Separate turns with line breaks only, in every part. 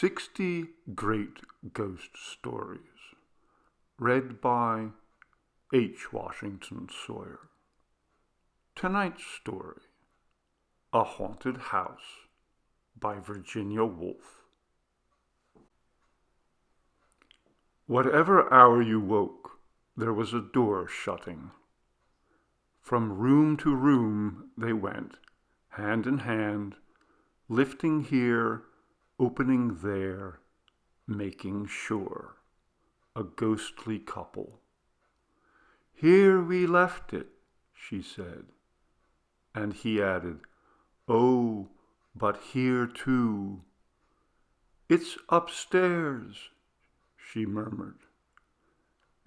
60 Great Ghost Stories, read by H. Washington Sawyer. Tonight's story, A Haunted House, by Virginia Woolf. Whatever hour you woke, there was a door shutting. From room to room they went, hand in hand, lifting here, opening there, making sure. A ghostly couple. "Here we left it," she said. And he added, "Oh, but here too." "It's upstairs," she murmured.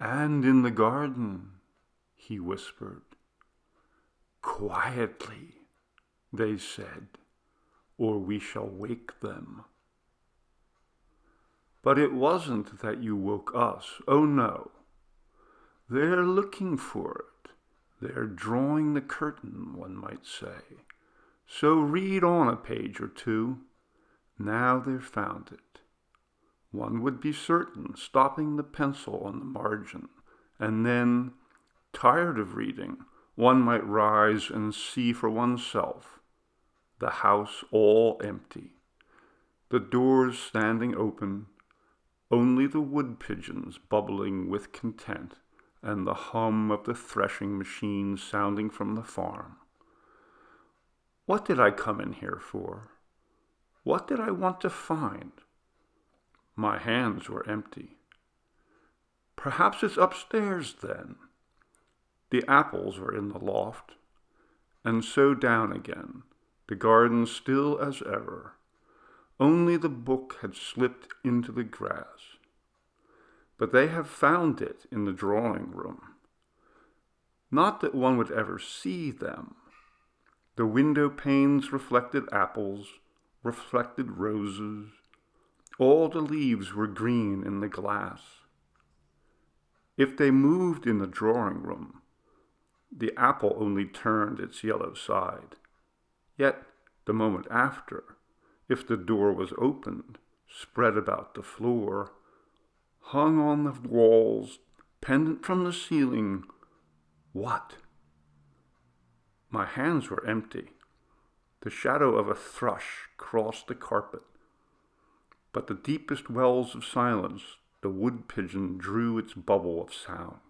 "And in the garden," he whispered. "Quietly," they said, "or we shall wake them." But it wasn't that you woke us, oh no. They're looking for it. They're drawing the curtain, one might say. So read on a page or two. Now they've found it. One would be certain, stopping the pencil on the margin, and then, tired of reading, one might rise and see for oneself. The house all empty, the doors standing open, only the wood pigeons bubbling with content, and the hum of the threshing machine sounding from the farm. What did I come in here for? What did I want to find? My hands were empty. Perhaps it's upstairs then. The apples were in the loft, and so down again, the garden still as ever. Only the book had slipped into the grass. But they have found it in the drawing room. Not that one would ever see them. The window panes reflected apples, reflected roses. All the leaves were green in the glass. If they moved in the drawing room, the apple only turned its yellow side. Yet, the moment after, if the door was opened, spread about the floor, hung on the walls, pendant from the ceiling, what? My hands were empty. The shadow of a thrush crossed the carpet. But the deepest wells of silence, the wood pigeon drew its bubble of sound.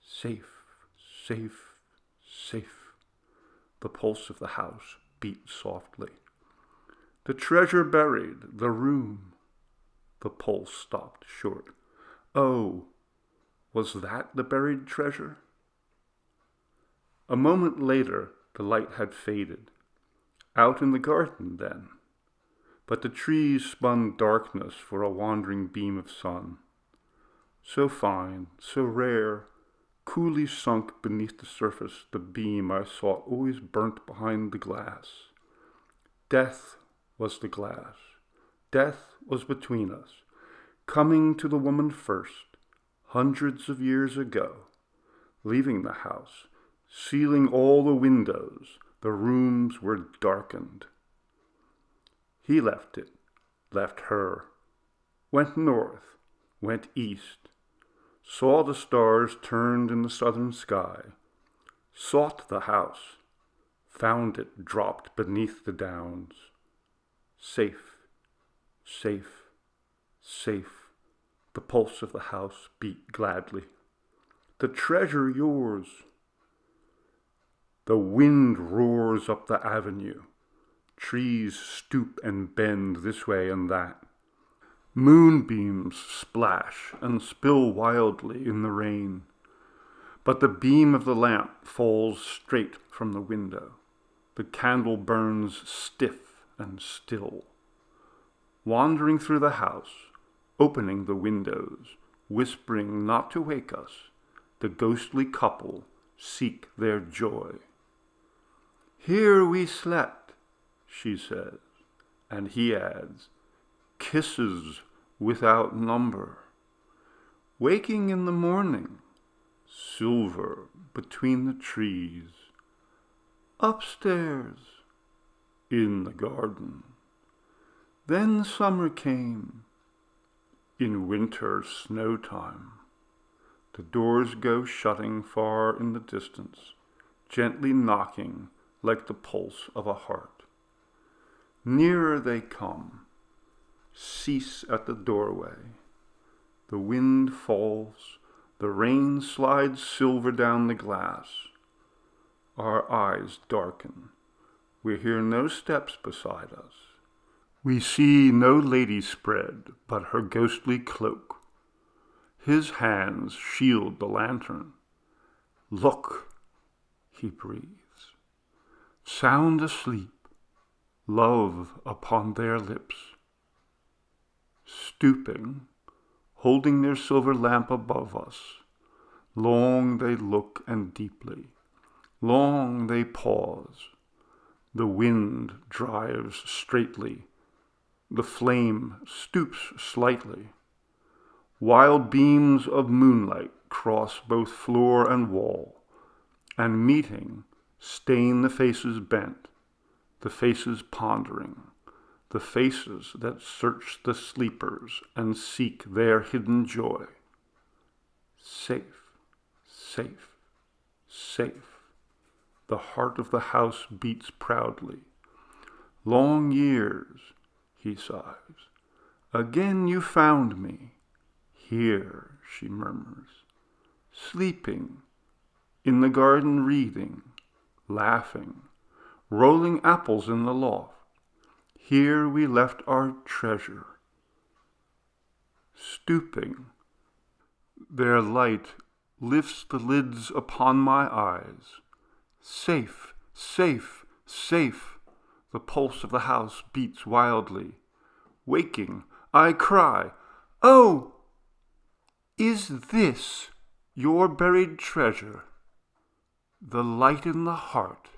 Safe, safe, safe. The pulse of the house beat softly. The treasure buried, the room. The pulse stopped short. Oh, was that the buried treasure? A moment later, the light had faded. Out in the garden, then. But the trees spun darkness for a wandering beam of sun. So fine, so rare, coolly sunk beneath the surface, the beam I sought always burnt behind the glass. Death was the glass. Death was between us, coming to the woman first, hundreds of years ago, leaving the house, sealing all the windows. The rooms were darkened. He left it, left her, went north, went east, saw the stars turned in the southern sky, sought the house, found it dropped beneath the downs. Safe, safe, safe. The pulse of the house beat gladly. The treasure yours. The wind roars up the avenue. Trees stoop and bend this way and that. Moonbeams splash and spill wildly in the rain. But the beam of the lamp falls straight from the window. The candle burns stiff and still. Wandering through the house, opening the windows, whispering not to wake us, the ghostly couple seek their joy. "Here we slept," she says, and he adds, "kisses without number. Waking in the morning, silver between the trees. Upstairs, in the garden. Then summer came. In winter snow time, the doors go shutting far in the distance, gently knocking like the pulse of a heart. Nearer they come, cease at the doorway. The wind falls, the rain slides silver down the glass. Our eyes darken. We hear no steps beside us. We see no lady spread but her ghostly cloak. His hands shield the lantern. Look, he breathes. Sound asleep, love upon their lips. Stooping, holding their silver lamp above us, long they look and deeply, long they pause. The wind drives straightly, the flame stoops slightly. Wild beams of moonlight cross both floor and wall, and meeting, stain the faces bent, the faces pondering, the faces that search the sleepers and seek their hidden joy. Safe, safe, safe. The heart of the house beats proudly. Long years, he sighs. Again you found me. Here, she murmurs. Sleeping, in the garden reading, laughing, rolling apples in the loft. Here we left our treasure. Stooping, their light lifts the lids upon my eyes. Safe, safe, safe. The pulse of the house beats wildly. Waking, I cry, "Oh, is this your buried treasure? The light in the heart